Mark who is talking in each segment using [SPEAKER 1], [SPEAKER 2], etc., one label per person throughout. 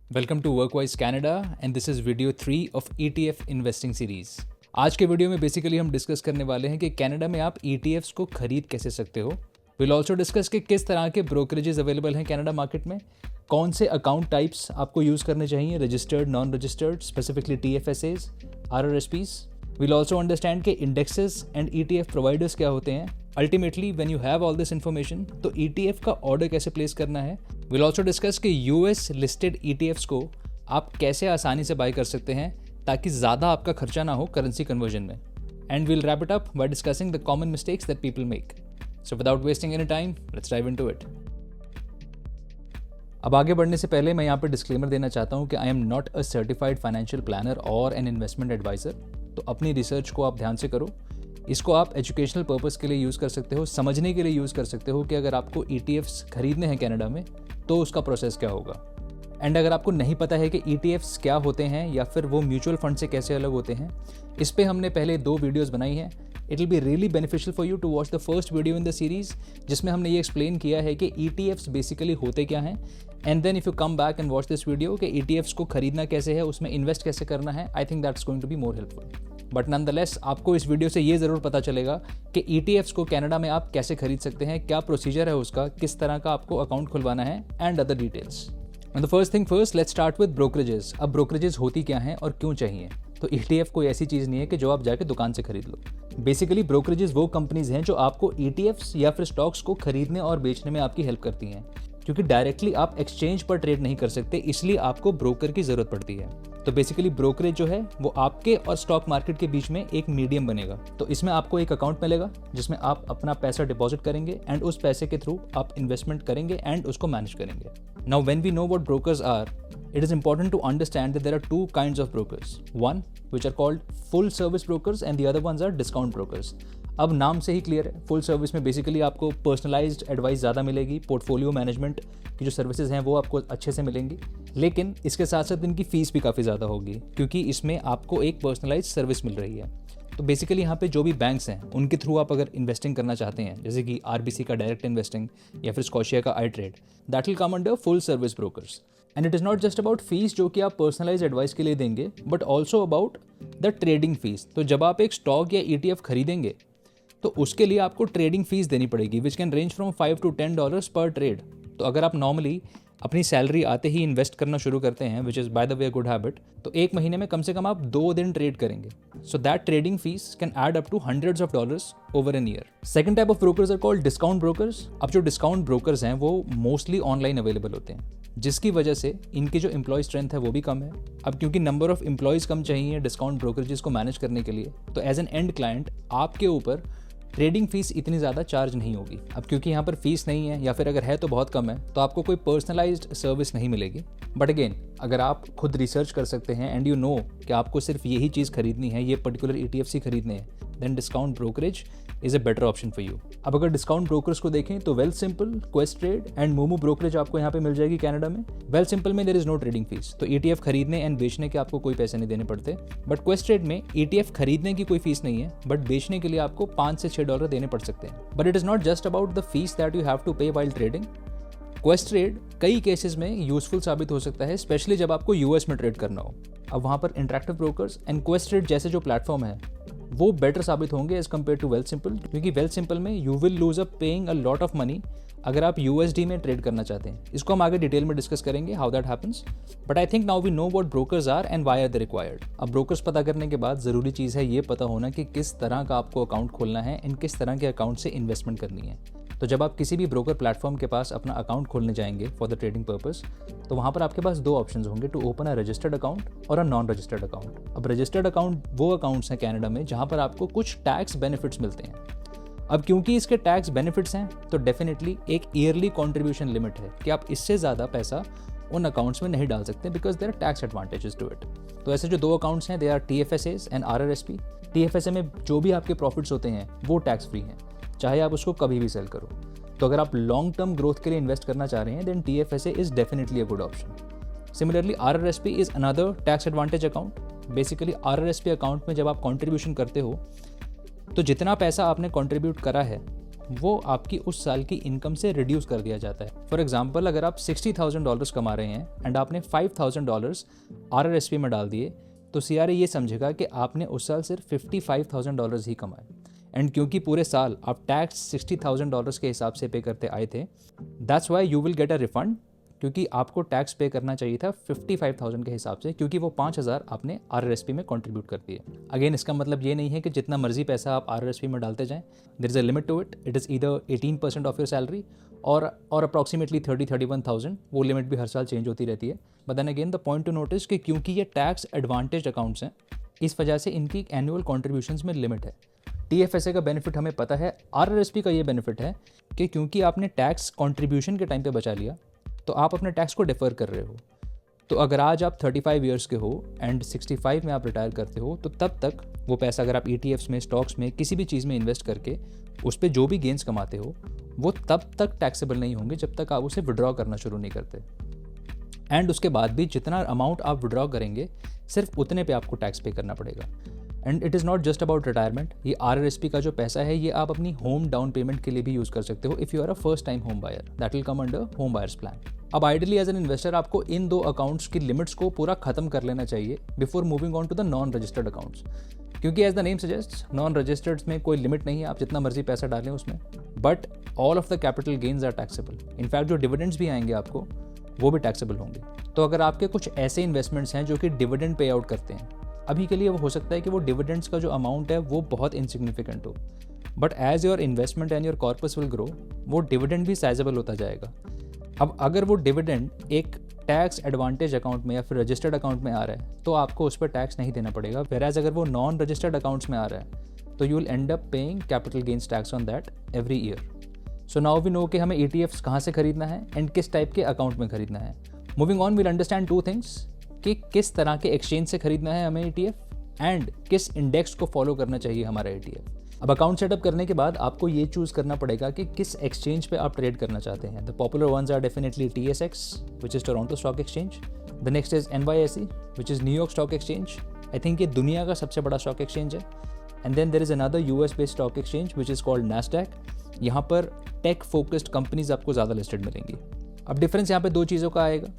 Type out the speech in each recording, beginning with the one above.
[SPEAKER 1] Welcome to Workwise Canada and this is video 3 of ETF investing series. आज के video में basically हम discuss करने वाले हैं कि कनाडा में आप ETFs को खरीद कैसे सकते हो। विल ऑल्सो डिस्कस कि किस तरह के ब्रोकरेजेस अवेलेबल हैं कनाडा मार्केट में, कौन से अकाउंट टाइप्स आपको यूज़ करने चाहिए, registered, non registered, specifically TFSAs, RRSPs। Will also understand के इंडेक्सेस एंड ETF प्रोवाइडर्स क्या होते हैं। Ultimately when you have all this information तो ETF का ऑर्डर कैसे प्लेस करना है। विल ऑल्सो डिस्कस कि US लिस्टेड ETFs को आप कैसे आसानी से बाय कर सकते हैं ताकि ज़्यादा आपका खर्चा ना हो करेंसी कन्वर्जन में। And will wrap it up by discussing the common mistakes that people make. So without wasting any time let's dive into it. अब आगे बढ़ने से पहले मैं यहाँ पर डिस्क्लेमर देना चाहता हूँ कि I am not a certified financial planner और एन इन्वेस्टमेंट एडवाइज़र। तो अपनी रिसर्च को आप ध्यान से करो। इसको आप एजुकेशनल पर्पस के लिए यूज़ कर सकते हो, समझने के लिए यूज़ कर सकते हो कि अगर आपको ETFs खरीदने हैं कनाडा में तो उसका प्रोसेस क्या होगा। एंड अगर आपको नहीं पता है कि ETFs क्या होते हैं या फिर वो म्यूचुअल फंड से कैसे अलग होते हैं, इस पे हमने पहले 2 वीडियोस बनाई हैं। It will be really beneficial for you to watch the first video in the series, जिसमें हमने ये एक्सप्लेन किया है कि ETFs बेसिकली होते क्या हैं। And then if you come back and watch this video कि ETFs को खरीदना कैसे है, उसमें इन्वेस्ट कैसे करना है, I think that's going to be more helpful. But nonetheless आपको इस वीडियो से ये ज़रूर पता चलेगा कि ETFs को कनाडा में आप कैसे खरीद सकते हैं, क्या प्रोसीजर है उसका, किस तरह का आपको अकाउंट खुलवाना है and other details. And the first thing first, let's start with brokerages. अब ब्रोकरेजेस होती क्या हैं और क्यों चाहिए। तो ETF कोई ऐसी चीज़ नहीं है कि जो आप जाके दुकान से खरीद लो। बेसिकली ब्रोकरेजेस वो कंपनीज हैं जो आपको ETFs या फिर स्टॉक्स को खरीदने और बेचने में आपकी हेल्प करती हैं, क्योंकि डायरेक्टली आप एक्सचेंज पर ट्रेड नहीं कर सकते, इसलिए आपको ब्रोकर की ज़रूरत पड़ती है। तो बेसिकली ब्रोकरेज जो है वो आपके और स्टॉक मार्केट के बीच में एक मीडियम बनेगा। तो इसमें आपको एक अकाउंट मिलेगा जिसमें आप अपना पैसा डिपॉजिट करेंगे एंड उस पैसे के थ्रू आप इन्वेस्टमेंट करेंगे एंड उसको मैनेज करेंगे। Now when we know what brokers are, it is important to understand that there are 2 kinds of brokers. One which are called full service brokers and the other ones are discount brokers. अब नाम से ही clear है, full service में basically आपको personalised advice ज़्यादा मिलेगी, portfolio management की जो सर्विसेज हैं वो आपको अच्छे से मिलेंगी, लेकिन इसके साथ साथ इनकी फ़ीस भी काफ़ी ज़्यादा होगी क्योंकि इसमें आपको एक पर्सनलाइज्ड सर्विस मिल रही है। तो बेसिकली यहाँ पे जो भी बैंक्स हैं उनके थ्रू आप अगर इन्वेस्टिंग करना चाहते हैं, जैसे कि RBC का डायरेक्ट इन्वेस्टिंग या फिर स्कॉशिया का iTrade, that will come under full service brokers. And it is not just about fees जो कि आप पर्सनलाइज एडवाइस के लिए देंगे, but also about the trading fees. तो जब आप एक स्टॉक या ETF खरीदेंगे तो उसके लिए आपको ट्रेडिंग फीस देनी पड़ेगी, which can range from $5 to $10 पर ट्रेड। तो अगर आप नॉर्मली अपनी सैलरी आते ही इन्वेस्ट करना शुरू करते हैं, which is by the way good habit, तो एक महीने में कम से कम आप 2 दिन ट्रेड करेंगे। So that trading fees can add up to hundreds of dollars over an year. Second type of brokers are called discount brokers. अब जो डिस्काउंट ब्रोकर्स हैं वो मोस्टली ऑनलाइन अवेलेबल होते हैं, जिसकी वजह से इनकी जो एम्प्लॉय स्ट्रेंथ है वो भी कम है। अब क्योंकि नंबर ऑफ एम्प्लॉयज़ कम चाहिए डिस्काउंट ब्रोकरेजेस को मैनेज करने के लिए, तो एज एन एंड क्लाइंट आपके ऊपर ट्रेडिंग फीस इतनी ज़्यादा चार्ज नहीं होगी। अब क्योंकि यहाँ पर फीस नहीं है या फिर अगर है तो बहुत कम है, तो आपको कोई पर्सनलाइज्ड सर्विस नहीं मिलेगी। बट अगेन अगर आप खुद रिसर्च कर सकते हैं एंड यू नो कि आपको सिर्फ यही चीज़ खरीदनी है, ये पर्टिकुलर ETFs ही खरीदने हैं, then discount brokerage is a better option for you. अब अगर डिस्काउंट ब्रोकर्स को देखें तो Wealthsimple, Questrade and Moomoo brokerage आपको यहाँ पे मिल जाएगी कनाडा में। वेलसिंपल में there is no trading fees, तो ETF खरीदने एंड बेचने के आपको कोई पैसे नहीं देने पड़ते। बट क्वेस्ट्रेड में ETF खरीदने की कोई फीस नहीं है, बट बेचने के लिए आपको $5 से $6 देने पड़ सकते हैं। But it is not just about the fees that you have to pay while trading. Questrade कई केसेस में यूजफुल साबित हो सकता है, स्पेशली जब आपको US में ट्रेड करना हो। अब वहाँ पर इंटरेक्टिव ब्रोकर्स एंड क्वेस्ट्रेड जैसे जो प्लेटफॉर्म है वो बेटर साबित होंगे एज कम्पेयर टू वेलसिंपल, क्योंकि वेलसिंपल में you will lose up paying a lot of money अगर आप USD में ट्रेड करना चाहते हैं। इसको हम आगे डिटेल में डिस्कस करेंगे how that happens. But I think now we know what brokers are and why are they required. अब ब्रोकर्स पता करने के बाद ज़रूरी चीज़ है ये पता होना कि किस तरह का आपको अकाउंट खोलना है एंड किस तरह के अकाउंट से इन्वेस्टमेंट करनी है। तो जब आप किसी भी ब्रोकर प्लेटफॉर्म के पास अपना अकाउंट खोलने जाएंगे फॉर द ट्रेडिंग पर्पस, तो वहाँ पर आपके पास 2 ऑप्शन होंगे, to open a registered account और अ नॉन रजिस्टर्ड अकाउंट। अब रजिस्टर्ड अकाउंट वो अकाउंट्स हैं कनाडा में जहाँ पर आपको कुछ टैक्स बेनिफिट्स मिलते हैं। अब क्योंकि इसके टैक्स बेनिफिट्स हैं तो डेफिनेटली एक ईयरली कॉन्ट्रीब्यूशन लिमिट है कि आप इससे ज़्यादा पैसा उन अकाउंट्स में नहीं डाल सकते, because there are tax advantages to it. तो ऐसे जो 2 अकाउंट्स हैं, they are TFSAs and RRSP। TFSA में जो भी आपके प्रॉफिट्स होते हैं वो टैक्स फ्री हैं, चाहे आप उसको कभी भी सेल करो। तो अगर आप लॉन्ग टर्म ग्रोथ के लिए इन्वेस्ट करना चाह रहे हैं, then TFSA is definitely a good option. Similarly RRSP is another tax advantage account. Basically RRSP account में जब आप कॉन्ट्रीब्यूशन करते हो तो जितना पैसा आपने कंट्रीब्यूट करा है वो आपकी उस साल की इनकम से रिड्यूस कर दिया जाता है। फॉर एग्जाम्पल, अगर आप $60,000 कमा रहे हैं एंड आपने $5,000 RRSP में डाल दिए, तो CRA ये समझेगा कि आपने उस साल सिर्फ $55,000 ही कमाए। एंड क्योंकि पूरे साल आप टैक्स $60,000 के हिसाब से पे करते आए थे, that's why you will get a refund, क्योंकि आपको टैक्स पे करना चाहिए था 55,000 के हिसाब से, क्योंकि वो 5,000 आपने RRSP में कंट्रीब्यूट कर दिए। अगेन, इसका मतलब ये नहीं है कि जितना मर्जी पैसा आप RRSP में डालते जाएं, there is a limit to it. It is either 18% of your salary और अप्रॉक्सीमेटली 30-31,000। वो लिमिट भी हर साल चेंज होती रहती है। But then again, the point to notice कि क्योंकि ये टैक्स एडवांटेज अकाउंट्स हैं, इस वजह से इनकी एनुअल कॉन्ट्रीब्यूशंस में लिमिट है। TFSA का बेनिफिट हमें पता है, RRSP का ये बेनिफिट है कि क्योंकि आपने टैक्स कॉन्ट्रीब्यूशन के टाइम पे बचा लिया, तो आप अपने टैक्स को डिफ़र कर रहे हो। तो अगर आज आप 35 ईयर्स के हो एंड 65 में आप रिटायर करते हो, तो तब तक वो पैसा अगर आप ETFs में, स्टॉक्स में, किसी भी चीज़ में इन्वेस्ट करके उस पर जो भी गेंस कमाते हो, वो तब तक टैक्सेबल नहीं होंगे जब तक आप उसे विड्रॉ करना शुरू नहीं करते। एंड उसके बाद भी जितना अमाउंट आप विड्रॉ करेंगे, सिर्फ उतने पे आपको टैक्स पे करना पड़ेगा। And it is not just about retirement. ये RRSP का जो पैसा है, ये आप अपनी होम डाउन पेमेंट के लिए भी यूज़ कर सकते हो if you are a first time home buyer. That will come under home buyers plan. अब आइडियली एज एन इन्वेस्टर आपको इन दो अकाउंट्स की लिमिट्स को पूरा खत्म कर लेना चाहिए before moving on to the non registered accounts, क्योंकि as the name suggest, non registered में कोई लिमिट नहीं है, आप जितना मर्जी पैसा डालें उसमें, but all of the capital gains are taxable. In fact जो डिविडेंड्स भी आएंगे आपको, वो भी टैक्सेबल होंगे। तो अगर आपके कुछ ऐसे इन्वेस्टमेंट्स हैं जो कि डिविडेंड पे आउट करते हैं, अभी के लिए वो हो सकता है कि वो डिविडेंड्स का जो अमाउंट है वो बहुत इनसिग्निफिकेंट हो, but as your investment and your corpus will grow, वो डिविडेंड भी साइजेबल होता जाएगा। अब अगर वो डिविडेंड एक टैक्स एडवांटेज अकाउंट में या फिर रजिस्टर्ड अकाउंट में आ रहा है, तो आपको उस पर टैक्स नहीं देना पड़ेगा। वेराज अगर वो नॉन रजिस्टर्ड अकाउंट्स में आ रहा है, तो you will end up paying capital gains tax on that every year. So now we know कि हमें ETFs कहाँ से खरीदना है एंड किस टाइप के अकाउंट में खरीदना है। Moving on, will understand two things, कि किस तरह के एक्सचेंज से खरीदना है हमें ETF एंड किस इंडेक्स को फॉलो करना चाहिए हमारा ETF। अब अकाउंट सेटअप करने के बाद आपको ये चूज़ करना पड़ेगा कि किस एक्सचेंज पे आप ट्रेड करना चाहते हैं। The popular ones are definitely TSX, which is Toronto stock exchange. The next is NYSE, which is New York stock exchange. I think ये दुनिया का सबसे बड़ा स्टॉक एक्सचेंज है। And then there is another US based stock exchange which is called NASDAQ। यहाँ पर tech focused companies आपको ज़्यादा लिस्टेड मिलेंगी। अब डिफरेंस यहाँ पे दो चीज़ों का आएगा।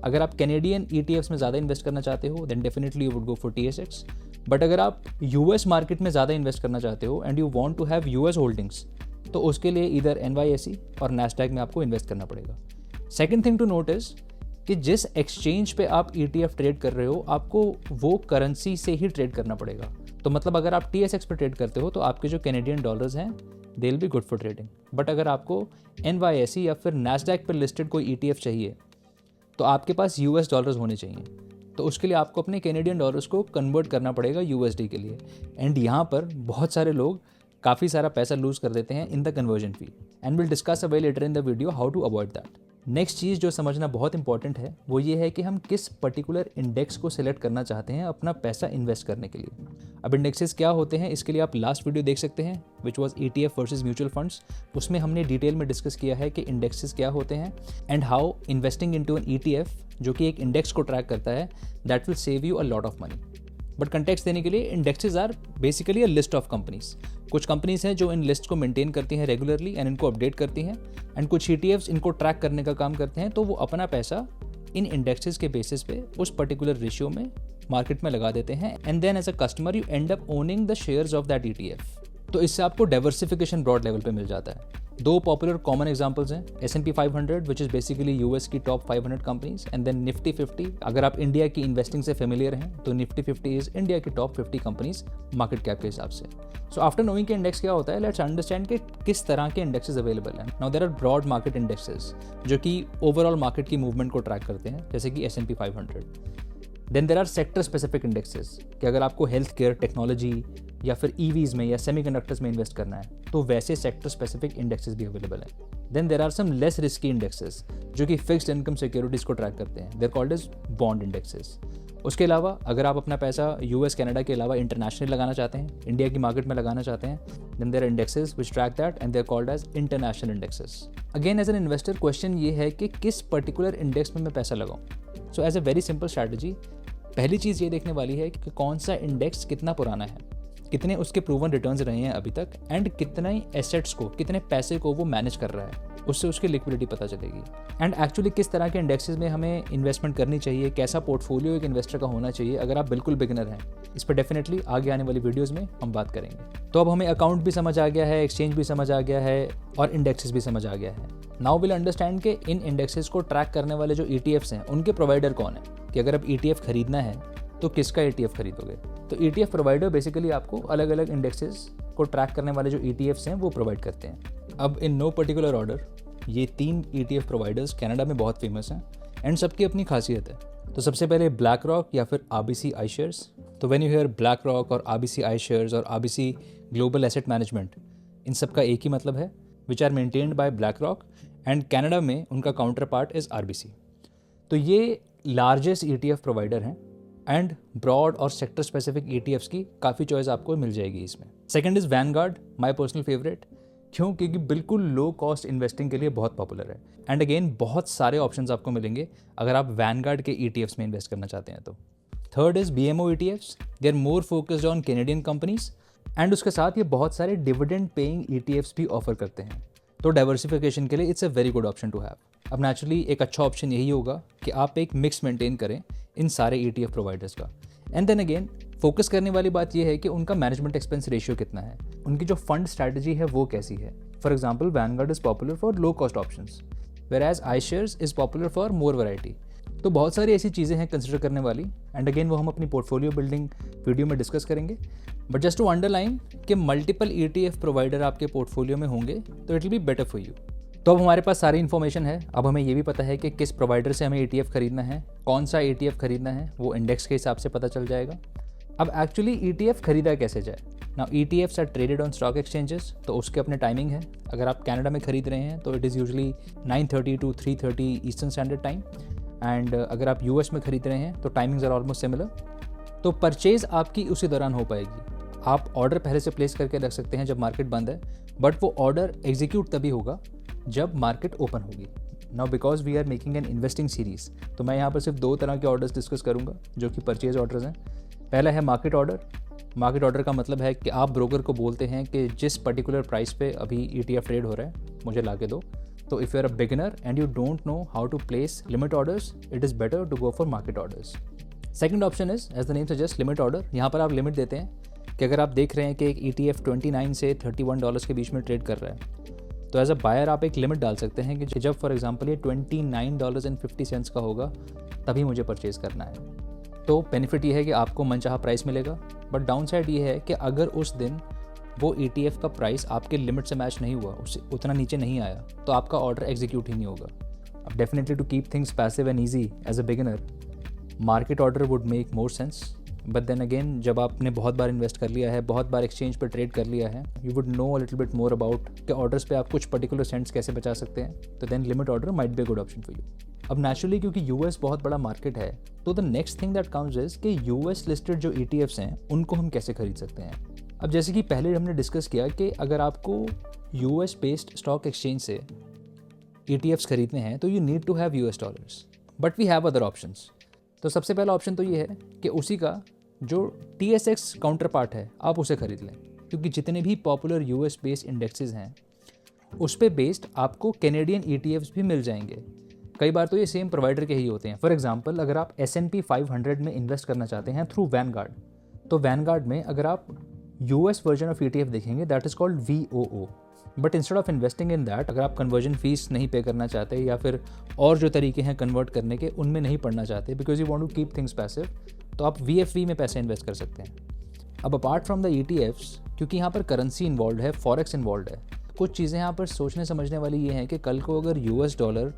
[SPEAKER 1] अगर आप कैनेडियन ETFs में ज़्यादा इन्वेस्ट करना चाहते हो, then definitely you would go for TSX। But अगर आप US मार्केट में ज़्यादा इन्वेस्ट करना चाहते हो and you want to have US holdings, तो उसके लिए इधर NYSE और NASDAQ में आपको इन्वेस्ट करना पड़ेगा। सेकंड थिंग टू नोटिस कि जिस एक्सचेंज पे आप ETF ट्रेड कर रहे हो, आपको वो करेंसी से ही ट्रेड करना पड़ेगा। तो मतलब अगर आप TSX पे ट्रेड करते हो, तो आपके जो कैनेडियन डॉलर्स हैं, they will be good for trading. But अगर आपको NYSE या फिर NASDAQ पर लिस्टेड कोई ETF चाहिए, तो आपके पास US डॉलर्स होने चाहिए। तो उसके लिए आपको अपने कैनेडियन डॉलर्स को कन्वर्ट करना पड़ेगा USD के लिए। एंड यहाँ पर बहुत सारे लोग काफ़ी सारा पैसा लूज़ कर देते हैं in the conversion fee, and will discuss a way later in the video how to avoid that. Next चीज़ जो समझना बहुत इंपॉर्टेंट है, वो ये है कि हम किस पर्टिकुलर इंडेक्स को सिलेक्ट करना चाहते हैं अपना पैसा इन्वेस्ट करने के लिए। अब इंडेक्सेस क्या होते हैं, इसके लिए आप लास्ट वीडियो देख सकते हैं, which was ETF versus mutual funds. उसमें हमने डिटेल में डिस्कस किया है कि इंडेक्सेस क्या होते हैं and how investing into an ETF, जो कि एक इंडेक्स को ट्रैक करता है, that will save you a lot of money. But context देने के लिए, indexes are basically a list of companies. कुछ कंपनीज हैं जो इन लिस्ट को मेंटेन करती हैं रेगुलरली एंड इनको अपडेट करती हैं, एंड कुछ ETFs इनको ट्रैक करने का काम करते हैं। तो वो अपना पैसा इन इंडेक्सेस के बेसिस पे उस पर्टिकुलर रेशियो में मार्केट में लगा देते हैं, and then as a customer you end up owning the shares of that ETF। तो इससे आपको डाइवर्सिफिकेशन ब्रॉड लेवल पे मिल जाता है। दो पॉपुलर कॉमन एग्जांपल्स हैं, S&P 500 which is basically US की top 500 companies, and then Nifty 50। अगर आप इंडिया की इन्वेस्टिंग से फेमिलियर हैं, तो निफ्टी 50 इज इंडिया की टॉप 50 कंपनीज मार्केट कैप के हिसाब से। सो आफ्टर नोइंग के इंडेक्स क्या होता है, लेट्स अंडरस्टैंड कि किस तरह के इंडेक्सेस अवेलेबल हैं। Now there are broad market indexes जो कि ओवरऑल मार्केट की मूवमेंट को ट्रैक करते हैं, जैसे कि S&P 500। Then there are sector specific indexes, कि अगर आपको हेल्थ केयर, टेक्नोलॉजी या फिर EVs में या सेमीकंडक्टर्स में इन्वेस्ट करना है, तो वैसे सेक्टर स्पेसिफिक इंडेक्सेस भी अवेलेबल हैं। Then there are some less risky indexes जो कि फिक्स्ड इनकम सिक्योरिटीज़ को ट्रैक करते हैं, they're called as bond indexes. उसके अलावा अगर आप अपना पैसा US, कनाडा के अलावा इंटरनेशनल लगाना चाहते हैं, इंडिया की मार्केट में लगाना चाहते हैं, then there are indexes which track that and they're called as international indexes. Again as an investor question ये है कि किस पर्टिकुलर इंडेक्स में मैं पैसा लगाऊं। So as a very simple strategy, पहली चीज़ ये देखने वाली है कि कौन सा इंडेक्स कितना पुराना है, कितने उसके प्रूवन रिटर्न्स रहे हैं अभी तक, एंड कितने एसेट्स को, कितने पैसे को वो मैनेज कर रहा है, उससे उसकी लिक्विडिटी पता चलेगी। एंड एक्चुअली किस तरह के इंडेक्सेस में हमें इन्वेस्टमेंट करनी चाहिए, कैसा पोर्टफोलियो एक इन्वेस्टर का होना चाहिए अगर आप बिल्कुल बिगिनर हैं, इस पर डेफिनेटली आगे आने वाली वीडियोस में हम बात करेंगे। तो अब हमें अकाउंट भी समझ आ गया है, एक्सचेंज भी समझ आ गया है और इंडेक्सेस भी समझ आ गया है। नाउ विल अंडरस्टैंड कि इन इंडेक्सेस को ट्रैक करने वाले जो ETFs हैं उनके प्रोवाइडर कौन है, कि अगर आप ETF खरीदना है तो किसका ETF खरीदोगे। तो ETF प्रोवाइडर बेसिकली आपको अलग अलग इंडेक्सेस को ट्रैक करने वाले जो ETFs हैं वो प्रोवाइड करते हैं। अब इन नो पर्टिकुलर ऑर्डर ये 3 ETF प्रोवाइडर्स कनाडा में बहुत फेमस हैं एंड सबकी अपनी खासियत है। तो सबसे पहले ब्लैक रॉक या फिर RBC iShares। तो when you hear Black Rock और RBC iShares और RBC ग्लोबल एसेट मैनेजमेंट, इन सब का एक ही मतलब है, which are maintained by Black Rock and Canada में उनका काउंटर पार्ट इज़ RBC। तो ये लार्जेस्ट ETF प्रोवाइडर हैं एंड ब्रॉड और सेक्टर स्पेसिफिक ETFs की काफ़ी चॉइस आपको मिल जाएगी इसमें। Second is Vanguard, my personal favourite. क्यों? क्योंकि बिल्कुल लो कॉस्ट इन्वेस्टिंग के लिए बहुत पॉपुलर है एंड अगेन बहुत सारे ऑप्शंस आपको मिलेंगे अगर आप वैनगार्ड के ETFs में इन्वेस्ट करना चाहते हैं तो। Third is BMO ETFs, they are more focused on Canadian companies and उसके साथ ये बहुत सारे डिविडेंड पेइंग ETFs भी ऑफर करते हैं। तो डाइवर्सिफिकेशन के लिए it's a very good option to have. अब नेचुरली एक अच्छा ऑप्शन यही होगा कि आप एक मिक्स मेंटेन करें इन सारे ETF प्रोवाइडर्स का। एंड देन अगेन फोकस करने वाली बात यह है कि उनका मैनेजमेंट एक्सपेंस रेशियो कितना है, उनकी जो फंड स्ट्रैटेजी है वो कैसी है। For example Vanguard is popular for low cost options, where iShares is popular for more variety. तो बहुत सारी ऐसी चीज़ें हैं कंसिडर करने वाली एंड अगेन वो हम अपनी पोर्टफोलियो बिल्डिंग वीडियो में डिस्कस करेंगे। बट जस्ट टू अंडरलाइन कि मल्टीपल ETF प्रोवाइडर आपके पोर्टफोलियो में होंगे तो it will be better for you. तो अब हमारे पास सारी इन्फॉर्मेशन है, अब हमें ये भी पता है कि किस प्रोवाइडर से हमें ETF खरीदना है, कौन सा ETF खरीदना है, वो इंडेक्स के हिसाब से पता चल जाएगा। अब एक्चुअली ETF खरीदा कैसे जाए। Now ETFs are traded on stock exchanges, तो उसके अपने टाइमिंग है। अगर आप कनाडा में खरीद रहे हैं तो it is usually 9:30 to 3:30 eastern standard time and अगर आप US में खरीद रहे हैं तो टाइमिंग्स आर ऑलमोस्ट सिमिलर। तो परचेज आपकी उसी दौरान हो पाएगी। आप ऑर्डर पहले से प्लेस करके रख सकते हैं जब मार्केट बंद है, बट वो ऑर्डर एग्जीक्यूट तभी होगा जब मार्केट ओपन होगी। Now because we are making an investing series, तो मैं यहाँ पर सिर्फ 2 तरह के ऑर्डर्स डिस्कस करूँगा जो कि परचेज ऑर्डर्स हैं। पहला है मार्केट ऑर्डर। मार्केट ऑर्डर का मतलब है कि आप ब्रोकर को बोलते हैं कि जिस पर्टिकुलर प्राइस पे अभी ETF ट्रेड हो रहा है मुझे ला के दो। तो if you are a beginner and you don't know how to place limit orders, it is better to go for market orders. Second option is as the name suggest limit order. यहाँ पर आप limit देते हैं कि अगर आप देख रहे हैं कि एक ETF 29 से $31 के बीच में ट्रेड कर रहा है तो एज अ बायर आप एक लिमिट डाल सकते हैं कि जब फॉर एग्जांपल ये $29.50 का होगा तभी मुझे परचेज़ करना है। तो बेनिफिट ये है कि आपको मनचाहा प्राइस मिलेगा, बट डाउन साइड ये है कि अगर उस दिन वो ETF का प्राइस आपके लिमिट से मैच नहीं हुआ, उससे उतना नीचे नहीं आया, तो आपका ऑर्डर एग्जीक्यूट ही नहीं होगा। अब definitely to keep things passive and easy as a beginner, market order would make more sense. But then again जब आपने बहुत बार इन्वेस्ट कर लिया है, बहुत बार एक्सचेंज पर ट्रेड कर लिया है, you would know a little bit more about कि ऑर्डर्स पे आप कुछ पर्टिकुलर सेंट्स कैसे बचा सकते हैं। तो then limit order might be a good option for you. अब नेचुरली क्योंकि US बहुत बड़ा मार्केट है, तो the next thing that comes is कि US लिस्टेड जो ETFs हैं उनको हम कैसे खरीद सकते हैं। अब जैसे कि पहले हमने डिस्कस किया कि अगर आपको US बेस्ड स्टॉक एक्सचेंज से ETFs खरीदने हैं तो you need to have US dollars, but we have other options. तो सबसे पहला ऑप्शन तो ये है कि उसी का जो TSX काउंटर पार्ट है आप उसे खरीद लें, क्योंकि जितने भी पॉपुलर US बेस्ड इंडेक्सेस हैं उस पे बेस्ड आपको कैनेडियन ETFs भी मिल जाएंगे। कई बार तो ये सेम प्रोवाइडर के ही होते हैं। फॉर एग्जांपल अगर आप S&P 500 में इन्वेस्ट करना चाहते हैं थ्रू वैनगार्ड, तो वैनगार्ड में अगर आप US वर्जन ऑफ ETF देखेंगे that is called VOO। But instead of investing in that, अगर आप कन्वर्जन फीस नहीं पे करना चाहते या फिर और जो तरीके हैं कन्वर्ट करने के उनमें नहीं पढ़ना चाहते because you want to keep things passive, तो आप VFV में पैसे इन्वेस्ट कर सकते हैं। अब अपार्ट फ्रॉम द ETFs, क्योंकि यहाँ पर करेंसी इन्वॉल्व है, फॉरेक्स इन्वॉल्व है, कुछ चीज़ें यहाँ पर सोचने समझने वाली ये हैं कि कल को अगर US डॉलर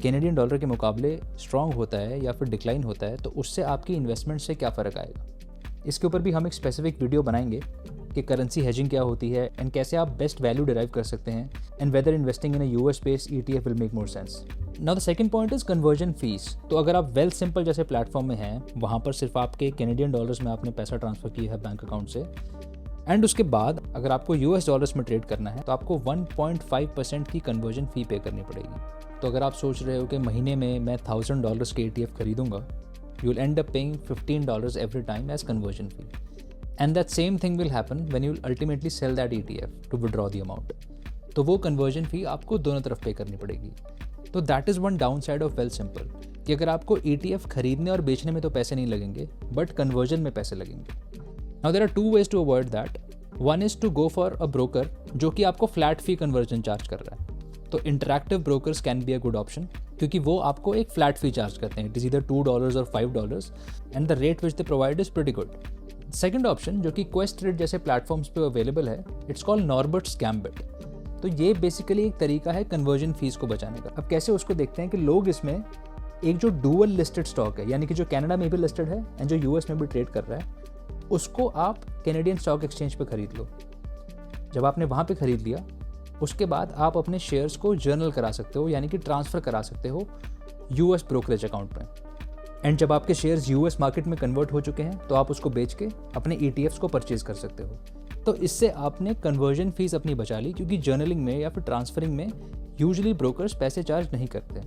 [SPEAKER 1] कैनेडियन डॉलर के मुकाबले स्ट्रॉन्ग होता है या फिर डिक्लाइन होता है तो उससे आपकी इन्वेस्टमेंट से क्या फ़र्क आएगा। इसके ऊपर भी हम एक स्पेसिफिक वीडियो बनाएंगे कि करेंसी हेजिंग क्या होती है एंड कैसे आप बेस्ट वैल्यू डिराइव कर सकते हैं and whether investing in a US based ETF will make more sense. Now the second point is conversion fees. तो अगर आप वेल सिंपल जैसे प्लेटफॉर्म में हैं, वहाँ पर सिर्फ आपके कैनेडियन डॉलर्स में आपने पैसा ट्रांसफ़र किया है बैंक अकाउंट से, एंड उसके बाद अगर आपको US डॉलर्स में ट्रेड करना है तो आपको 1.5% की कन्वर्जन फ़ी पे करनी पड़ेगी। तो अगर आप सोच रहे हो कि महीने में मैं $1000 के ETF खरीदूंगा, you will end up paying $15 every time as conversion fee. And that same thing will happen when you ultimately sell that ETF to withdraw the amount. तो वो कन्वर्जन फी आपको दोनों तरफ पे करनी पड़ेगी। तो that is one down side of wealth कि अगर आपको ETF खरीदने और बेचने में तो पैसे नहीं लगेंगे, बट कन्वर्जन में पैसे लगेंगे। Now there are two ways to avoid that. One is to go for a broker जो कि आपको फ्लैट फी कन्वर्जन चार्ज कर रहा है। तो interactive brokers can be a good option, क्योंकि वो आपको एक फ्लैट फी चार्ज करते हैं। इट इज़ ईदर $2 और $5 and the rate which they provide is pretty good. Second option जो कि क्वेस्टरेट जैसे प्लेटफॉर्म्स पे अवेलेबल है, इट्स कॉल्ड नॉर्बर्ट्स गैम्बिट। तो ये बेसिकली एक तरीका है कन्वर्जन फीस को बचाने का। अब कैसे उसको देखते हैं कि लोग इसमें एक जो डुअल लिस्टेड स्टॉक है, यानी कि जो कनाडा में भी लिस्टेड है एंड जो US में भी ट्रेड कर रहा है, उसको आप कैनेडियन स्टॉक एक्सचेंज पे खरीद लो। जब आपने वहाँ पे खरीद लिया, उसके बाद आप अपने शेयर्स को जर्नल करा सकते हो, यानी कि ट्रांसफ़र करा सकते हो US ब्रोकरेज अकाउंट में। एंड जब आपके शेयर्स US मार्केट में कन्वर्ट हो चुके हैं, तो आप उसको बेच के अपने ETFs को परचेज कर सकते हो। तो इससे आपने कन्वर्जन फीस अपनी बचा ली, क्योंकि जर्नलिंग में या फिर ट्रांसफरिंग में यूजुअली ब्रोकर्स पैसे चार्ज नहीं करते।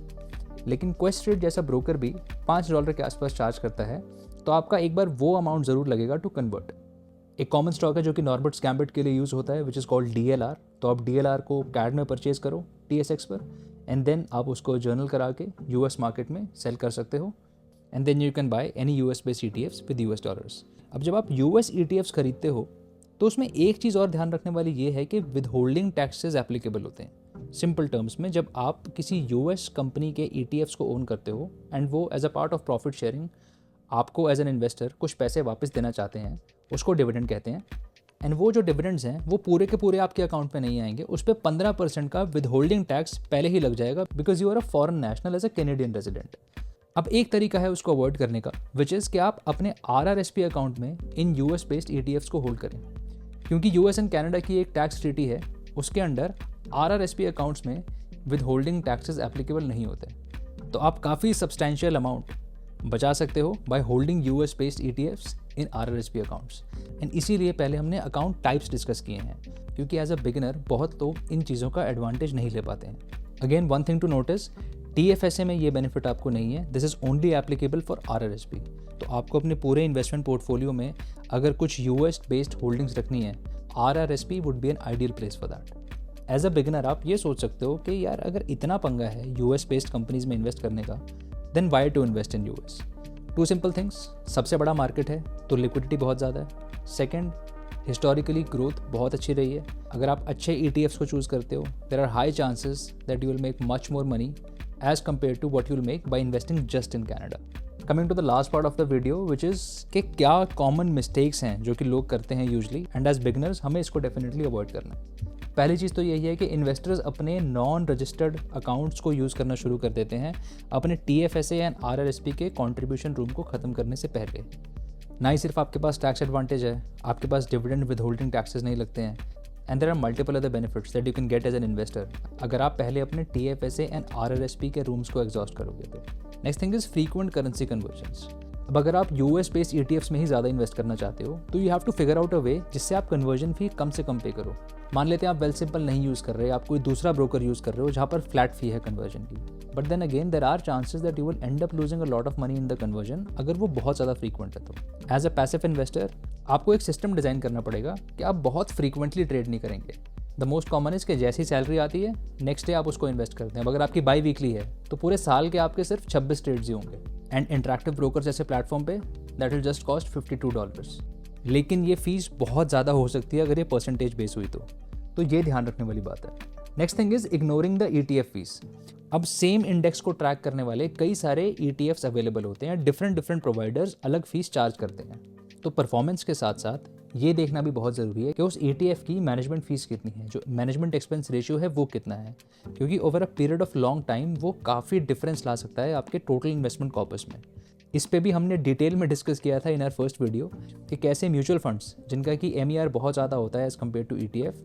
[SPEAKER 1] लेकिन क्वेस्टरेट जैसा ब्रोकर भी $5 के आसपास चार्ज करता है, तो आपका एक बार वो अमाउंट ज़रूर लगेगा टू कन्वर्ट। एक कॉमन स्टॉक है जो कि नॉर्बर्ट्स गैम्बिट के लिए यूज़ होता है, विच इज़ कॉल्ड DLR। तो आप DLR को कैड में परचेज करो TSX पर, एंड देन आप उसको जर्नल करा के US मार्केट में सेल कर सकते हो, and then you can buy any US based ETFs with US dollars. अब जब आप US ETFs खरीदते हो, तो उसमें एक चीज़ और ध्यान रखने वाली ये है कि विद होल्डिंग टैक्सेस एप्लीकेबल होते हैं। सिंपल टर्म्स में, जब आप किसी US कंपनी के ETFs को ओन करते हो एंड वो as a part of profit sharing आपको एज एन इन्वेस्टर कुछ पैसे वापस देना चाहते हैं, उसको डिविडेंड कहते हैं। एंड वो जो डिविडेंड्स हैं वो पूरे के पूरे आपके अकाउंट में नहीं आएंगे, उस पर 15% का विद होल्डिंग टैक्स पहले ही लग जाएगा, because you are a foreign national as a Canadian resident. अब एक तरीका है उसको अवॉइड करने का, विच इज़ कि आप अपने RRSP अकाउंट में इन US बेस्ड ETFs को होल्ड करें, क्योंकि US एंड कनाडा की एक टैक्स ट्रीटी है, उसके अंडर RRSP अकाउंट्स में विद होल्डिंग टैक्सेस एप्लीकेबल नहीं होते। तो आप काफ़ी सब्सटैंशियल अमाउंट बचा सकते हो by holding US based ETFs in RRSP accounts. And इसीलिए पहले हमने अकाउंट टाइप्स डिस्कस किए हैं, क्योंकि एज अ बिगिनर बहुत लोग इन चीज़ों का एडवांटेज नहीं ले पाते हैं। Again one thing to notice, TFSA में ये बेनिफिट आपको नहीं है, this is only applicable for RRSP। तो आपको अपने पूरे इन्वेस्टमेंट पोर्टफोलियो में अगर कुछ US बेस्ड होल्डिंग्स रखनी है, RRSP would be an ideal place for that. As a beginner आप ये सोच सकते हो कि यार अगर इतना पंगा है US बेस्ड कंपनीज में इन्वेस्ट करने का, then why to invest in US। Two simple things, सबसे बड़ा मार्केट है तो लिक्विडिटी बहुत ज़्यादा है। सेकेंड, हिस्टोरिकली ग्रोथ बहुत अच्छी रही है। अगर आप अच्छे ETFs को चूज़ करते हो, there are high chances that you will make much more money as compared to what you'll make by investing just in Canada. Coming to the last part of the video, which is कि क्या common mistakes हैं जो कि लोग करते हैं usually, and as beginners हमें इसको definitely avoid करना है। पहली चीज़ तो यही है कि इन्वेस्टर्स अपने नॉन रजिस्टर्ड अकाउंट्स को यूज़ करना शुरू कर देते हैं अपने TFSA एंड RRSP के कॉन्ट्रीब्यूशन रूम को ख़त्म करने से पहले। ना ही सिर्फ आपके पास टैक्स एडवांटेज है, आपके पास डिविडेंड विद होल्डिंग टैक्सेस नहीं लगते हैं, and there are multiple other benefits that you can get as an investor अगर आप पहले अपने TFSA एंड RRSP के रूम्स को एग्जॉस्ट करोगे तो। Next thing is frequent currency conversions. अब अगर आप US बेस्ड ETFs में ही ज़्यादा इन्वेस्ट करना चाहते हो, तो you have to figure out a way जिससे आप कन्वर्जन फी कम से कम पे करो। मान लेते हैं आप वेलसिंपल नहीं यूज़ कर रहे, आप कोई दूसरा ब्रोकर यूज़ कर रहे हो जहाँ पर फ्लैट फी है कन्वर्जन की, but then again there are chances that you will end up losing a lot of money in the conversion अगर वो बहुत ज़्यादा फ्रीक्वेंट है तो। एज अ पैसिव इन्वेस्टर आपको एक सिस्टम डिज़ाइन करना पड़ेगा कि आप बहुत फ्रीक्वेंटली ट्रेड नहीं करेंगे। द मोस्ट कॉमन इज कि जैसी सैलरी आती है नेक्स्ट डे आप उसको इन्वेस्ट करते हैं। अगर आपकी बाई वीकली है तो पूरे साल के आपके सिर्फ 26 ट्रेड्स ही होंगे, एंड इंटरैक्टिव ब्रोकर जैसे प्लेटफॉर्म पे दैट विल जस्ट कॉस्ट $52। लेकिन ये फीस बहुत ज़्यादा हो सकती है अगर ये परसेंटेज बेस हुई तो ये ध्यान रखने वाली बात है। Next thing is ignoring the ETF fees. अब सेम इंडेक्स को ट्रैक करने वाले कई सारे ETFs अवेलेबल होते हैं, डिफरेंट प्रोवाइडर्स अलग फीस चार्ज करते हैं। तो परफॉर्मेंस के साथ साथ ये देखना भी बहुत ज़रूरी है कि उस ETF की मैनेजमेंट फीस कितनी है, जो मैनेजमेंट एक्सपेंस रेशियो है वो कितना है, क्योंकि over a period of long time वो काफ़ी डिफरेंस ला सकता है आपके टोटल इन्वेस्टमेंट कॉर्पस में। इस पे भी हमने डिटेल में डिस्कस किया था इन आवर फर्स्ट वीडियो कि कैसे म्यूचुअल फंड्स जिनका कि MER बहुत ज़्यादा होता है एज़ कम्पेयर टू ETF,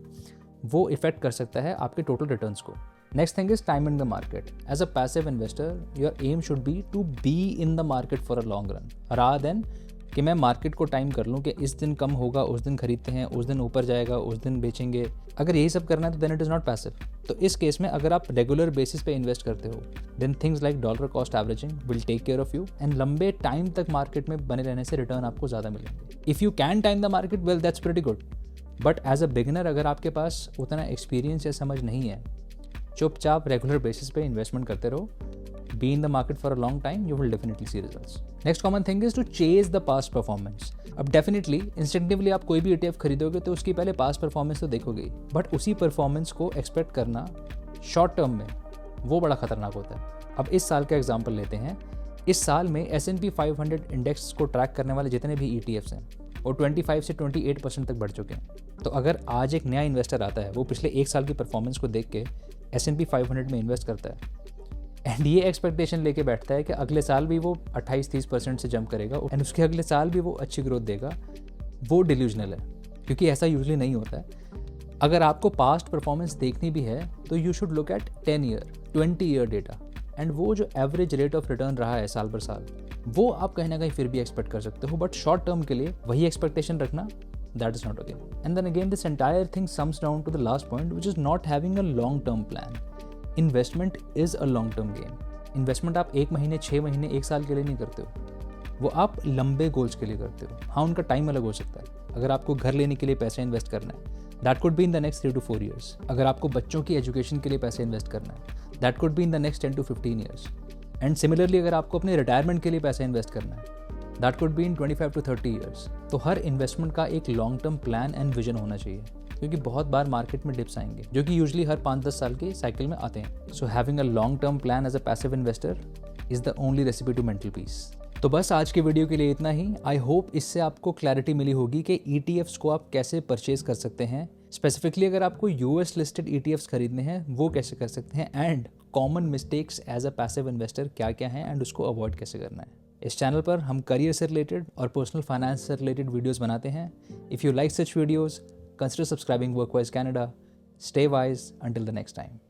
[SPEAKER 1] वो इफेक्ट कर सकता है आपके टोटल रिटर्न्स को। Next thing is time in the market. As a passive investor your aim should be to be in the market for a long run rather than कि मैं market को time कर लूँ कि इस दिन कम होगा, उस दिन खरीदते हैं, उस दिन ऊपर जाएगा, उस दिन बेचेंगे। अगर यही सब करना है तो then it is not passive. तो इस केस में अगर आप रेगुलर बेसिस पे इन्वेस्ट करते हो then things like dollar cost averaging will take care of you and लंबे टाइम तक मार्केट में बने रहने से रिटर्न आपको ज़्यादा मिलेंगे। If you can time the market well that's pretty good, but as a beginner अगर आपके पास उतना एक्सपीरियंस या समझ नहीं है, चुपचाप रेगुलर बेसिस पे इन्वेस्टमेंट करते रहो, be in the market for a long time, you will definitely see results. Next common thing is to chase the past performance. अब डेफिनेटली इंस्टिंक्टिवली आप कोई भी ETF खरीदोगे तो उसकी पहले पास्ट परफॉर्मेंस तो देखोगे, बट उसी परफॉर्मेंस को एक्सपेक्ट करना शॉर्ट टर्म में वो बड़ा खतरनाक होता है। अब इस साल का एग्जांपल लेते हैं। इस साल में S&P 500 इंडेक्स को ट्रैक करने वाले जितने भी ETFs हैं वो 25 से 28% तक बढ़ चुके हैं। तो अगर आज एक नया इन्वेस्टर आता है, वो पिछले एक साल की परफॉर्मेंस को देख के S&P 500 में इन्वेस्ट करता है एंड ये एक्सपेक्टेशन लेके बैठता है कि अगले साल भी वो 28-30% से जंप करेगा एंड उसके अगले साल भी वो अच्छी ग्रोथ देगा, वो डिल्यूजनल है, क्योंकि ऐसा यूजुअली नहीं होता है। अगर आपको पास्ट परफॉर्मेंस देखनी भी है तो you should look at 10 year 20 year data and वो जो एवरेज रेट ऑफ रिटर्न रहा है साल पर साल, वो आप कहीं ना कहीं फिर भी एक्सपेक्ट कर सकते हो, बट शॉर्ट टर्म के लिए वही एक्सपेक्टेशन रखना that is not okay. And then again this entire thing sums down to the last point, which is not having a long term plan. Investment is a long term game. Investment आप 1 महीने, 6 महीने, 1 साल के लिए नहीं करते हो, वो आप लंबे गोल्स के लिए करते हो। हाँ, उनका टाइम अलग हो सकता है। अगर आपको घर लेने के लिए पैसे इन्वेस्ट करना है, that could be in the next 3 to 4 years. अगर आपको बच्चों की एजुकेशन के लिए पैसे इन्वेस्ट करना है, that could be in the next 10 to 15 years. And similarly अगर आपको अपने रिटायरमेंट के लिए पैसे इन्वेस्ट करना है, that could be in 25 to 30 years. तो हर इन्वेस्टमेंट का एक long term plan and vision होना चाहिए, क्योंकि बहुत बार मार्केट में डिप्स आएंगे जो कि यूजुअली हर 5-10 साल के साइकिल में आते हैं। So having a long term plan as a passive investor is the only recipe to mental peace. तो बस आज के वीडियो के लिए इतना ही। आई होप इससे आपको क्लैरिटी मिली होगी कि ETFs को आप कैसे परचेज कर सकते हैं, स्पेसिफिकली अगर आपको US लिस्टेड ETFs खरीदने हैं वो कैसे कर सकते हैं, and common mistakes as a passive investor क्या क्या हैं एंड उसको अवॉइड कैसे करना है। इस चैनल पर हम करियर से रिलेटेड और पर्सनल फाइनेंस से रिलेटेड वीडियोस बनाते हैं। If you like such videos, consider subscribing Workwise Canada. Stay wise until the next time.